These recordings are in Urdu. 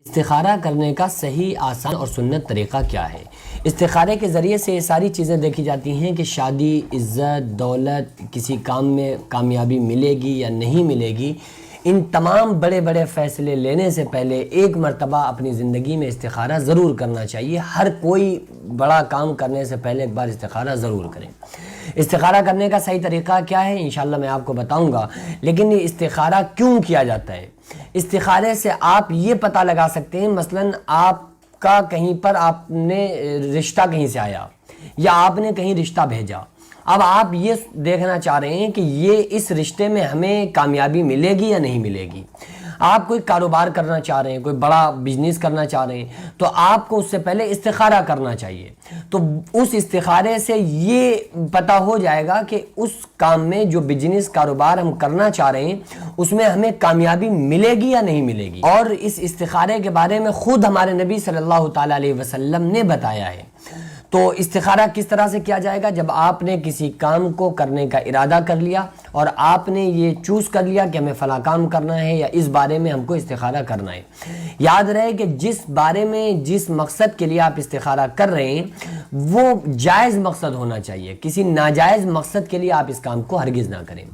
استخارہ کرنے کا صحیح آسان اور سنت طریقہ کیا ہے؟ استخارے کے ذریعے سے یہ ساری چیزیں دیکھی جاتی ہیں کہ شادی، عزت، دولت، کسی کام میں کامیابی ملے گی یا نہیں ملے گی۔ ان تمام بڑے بڑے فیصلے لینے سے پہلے ایک مرتبہ اپنی زندگی میں استخارہ ضرور کرنا چاہیے۔ ہر کوئی بڑا کام کرنے سے پہلے ایک بار استخارہ ضرور کریں۔ استخارہ کرنے کا صحیح طریقہ کیا ہے انشاءاللہ میں آپ کو بتاؤں گا، لیکن یہ استخارہ کیوں کیا جاتا ہے؟ استخارے سے آپ یہ پتہ لگا سکتے ہیں، مثلاً آپ کا کہیں پر آپ نے رشتہ کہیں سے آیا یا آپ نے کہیں رشتہ بھیجا، اب آپ یہ دیکھنا چاہ رہے ہیں کہ یہ اس رشتے میں ہمیں کامیابی ملے گی یا نہیں ملے گی۔ آپ کوئی کاروبار کرنا چاہ رہے ہیں، کوئی بڑا بزنس کرنا چاہ رہے ہیں، تو آپ کو اس سے پہلے استخارہ کرنا چاہیے۔ تو اس استخارے سے یہ پتہ ہو جائے گا کہ اس کام میں جو بزنس کاروبار ہم کرنا چاہ رہے ہیں اس میں ہمیں کامیابی ملے گی یا نہیں ملے گی۔ اور اس استخارے کے بارے میں خود ہمارے نبی صلی اللہ تعالیٰ علیہ وسلم نے بتایا ہے۔ تو استخارہ کس طرح سے کیا جائے گا؟ جب آپ نے کسی کام کو کرنے کا ارادہ کر لیا اور آپ نے یہ چوز کر لیا کہ ہمیں فلاں کام کرنا ہے یا اس بارے میں ہم کو استخارہ کرنا ہے، یاد رہے کہ جس بارے میں جس مقصد کے لیے آپ استخارہ کر رہے ہیں وہ جائز مقصد ہونا چاہیے۔ کسی ناجائز مقصد کے لیے آپ اس کام کو ہرگز نہ کریں۔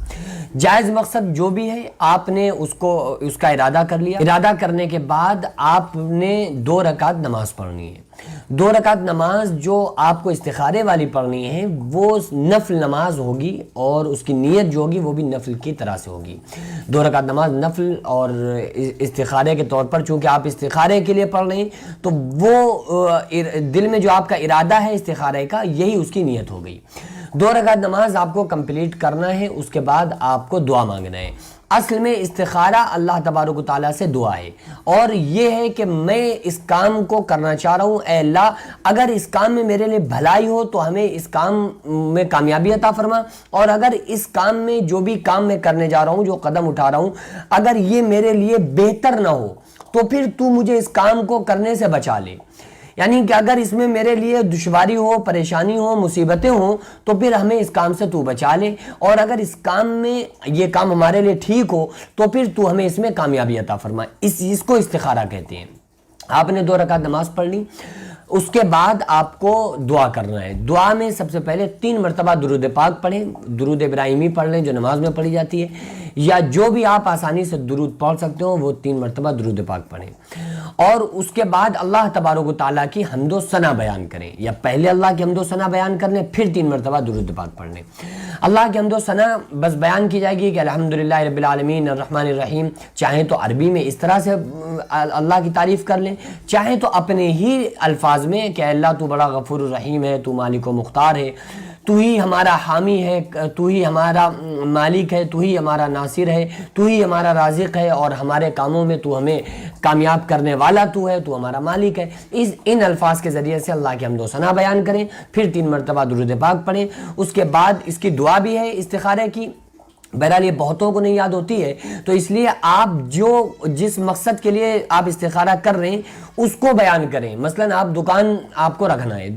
جائز مقصد جو بھی ہے آپ نے اس کا ارادہ کر لیا۔ ارادہ کرنے کے بعد آپ نے 2 رکعت نماز پڑھنی ہے۔ 2 رکعت نماز جو آپ کو استخارے والی پڑھنی ہے وہ نفل نماز ہوگی، اور اس کی نیت جو ہوگی وہ بھی نفل کی طرح سے ہوگی۔ 2 رکعت نماز نفل اور استخارے کے طور پر، چونکہ آپ استخارے کے لیے پڑھ رہے ہیں تو وہ دل میں جو آپ کا ارادہ ہے استخارے کا، یہی اس کی نیت ہو گئی۔ 2 رکعت نماز آپ کو کمپلیٹ کرنا ہے، اس کے بعد آپ کو دعا مانگنا ہے۔ اصل میں استخارہ اللہ تبارک و تعالیٰ سے دعا ہے، اور یہ ہے کہ میں اس کام کو کرنا چاہ رہا ہوں، اے اللہ اگر اس کام میں میرے لیے بھلائی ہو تو ہمیں اس کام میں کامیابی عطا فرما، اور اگر اس کام میں جو بھی کام میں کرنے جا رہا ہوں، جو قدم اٹھا رہا ہوں، اگر یہ میرے لیے بہتر نہ ہو تو پھر تو مجھے اس کام کو کرنے سے بچا لے۔ یعنی کہ اگر اس میں میرے لیے دشواری ہو، پریشانی ہو، مصیبتیں ہوں تو پھر ہمیں اس کام سے تو بچا لے، اور اگر اس کام میں یہ کام ہمارے لیے ٹھیک ہو تو پھر تو ہمیں اس میں کامیابی عطا فرما۔ اس کو استخارہ کہتے ہیں۔ آپ نے 2 رکعت نماز پڑھ لی، اس کے بعد آپ کو دعا کرنا ہے۔ دعا میں سب سے پہلے 3 مرتبہ درود پاک پڑھیں، درود ابراہیمی پڑھ لیں جو نماز میں پڑھی جاتی ہے، یا جو بھی آپ آسانی سے درود پڑھ سکتے ہو وہ 3 مرتبہ درود پاک پڑھیں، اور اس کے بعد اللہ تبارک و تعالیٰ کی حمد و ثنا بیان کریں، یا پہلے اللہ کی حمد و ثنا بیان کر لیں پھر 3 مرتبہ درود پاک پڑھ لیں۔ اللہ کی حمد و ثنا بس بیان کی جائے گی کہ الحمدللہ رب العالمین الرحمن الرحیم، چاہیں تو عربی میں اس طرح سے اللہ کی تعریف کر لیں، چاہیں تو اپنے ہی الفاظ میں کہ اللہ تو بڑا غفور الرحیم ہے، تو مالک و مختار ہے، تو ہی ہمارا حامی ہے، تو ہی ہمارا مالک ہے، تو ہی ہمارا ناصر ہے، تو ہی ہمارا رازق ہے، اور ہمارے کاموں میں تو ہمیں کامیاب کرنے والا تو ہے، تو ہمارا مالک ہے۔ ان الفاظ کے ذریعے سے اللہ کی حمد و ثنا بیان کریں، پھر 3 مرتبہ درود پاک پڑھیں۔ اس کے بعد اس کی دعا بھی ہے استخارے کی، بہرحال یہ بہتوں کو نہیں یاد ہوتی ہے، تو اس لیے آپ جس مقصد کے لیے آپ استخارہ کر رہے ہیں اس کو بیان کریں۔ مثلا آپ دکان آپ کو رکھنا ہے،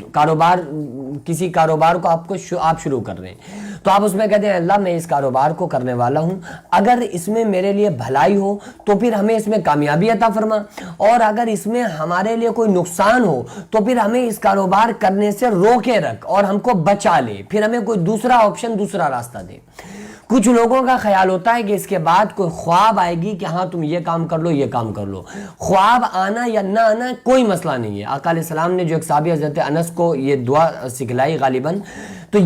کسی کاروبار کو آپ شروع کر رہے ہیں، تو آپ اس میں کہتے ہیں اللہ میں اس کاروبار کو کرنے والا ہوں، اگر اس میں میرے لیے بھلائی ہو تو پھر ہمیں اس میں کامیابی عطا فرما، اور اگر اس میں ہمارے لیے کوئی نقصان ہو تو پھر ہمیں اس کاروبار کرنے سے روکے رکھ اور ہم کو بچا لے، پھر ہمیں کوئی دوسرا آپشن، دوسرا راستہ دے۔ کچھ لوگوں کا خیال ہوتا ہے کہ اس کے بعد کوئی خواب آئے گی کہ ہاں تم یہ کام کر لو، یہ کام کر لو۔ خواب آنا یا نہ آنا کوئی مسئلہ نہیں ہے۔ آقا علیہ السلام نے جو ایک صحابی حضرت انس کو یہ دعا سکھلائی غالباً، تو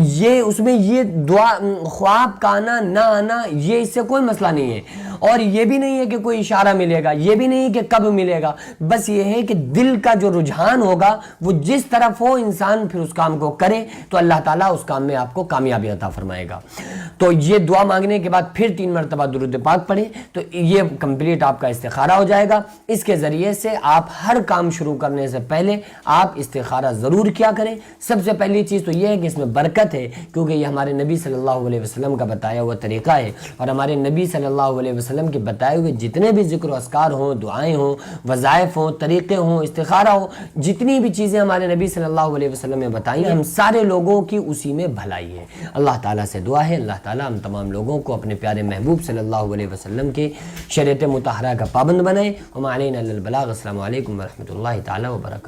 اس میں یہ دعا خواب کا آنا نہ آنا یہ اس سے کوئی مسئلہ نہیں ہے، اور یہ بھی نہیں ہے کہ کوئی اشارہ ملے گا، یہ بھی نہیں ہے کہ کب ملے گا، بس یہ ہے کہ دل کا جو رجحان ہوگا وہ جس طرف ہو انسان پھر اس کام کو کرے تو اللہ تعالیٰ اس کام میں آپ کو کامیابی عطا فرمائے گا۔ تو یہ دعا مانگنے کے بعد پھر 3 مرتبہ درود پاک پڑھیں تو یہ کمپلیٹ آپ کا استخارہ ہو جائے گا۔ اس کے ذریعے سے آپ ہر کام شروع کرنے سے پہلے آپ استخارہ ضرور کیا کریں۔ سب سے پہلی چیز تو یہ ہے کہ اس میں برکت برکت ہے، کیونکہ یہ ہمارے نبی صلی اللہ علیہ وسلم کا بتایا ہوا طریقہ ہے، اور ہمارے نبی صلی اللہ علیہ وسلم کے بتائے ہوئے جتنے بھی ذکر و اذکار ہوں، دعائیں ہوں، وظائف ہوں، طریقے ہوں، استخارہ ہو، جتنی بھی چیزیں ہمارے نبی صلی اللہ علیہ وسلم نے بتائی ہیں، ہم سارے لوگوں کی اسی میں بھلائی ہے۔ اللہ تعالیٰ سے دعا ہے اللہ تعالیٰ ہم تمام لوگوں کو اپنے پیارے محبوب صلی اللہ علیہ وسلم کے شریعت مطہرہ کا پابند بنائے۔ وما علینا الا البلاغ۔ السلام علیکم ورحمۃ اللہ تعالیٰ وبرکاتہ۔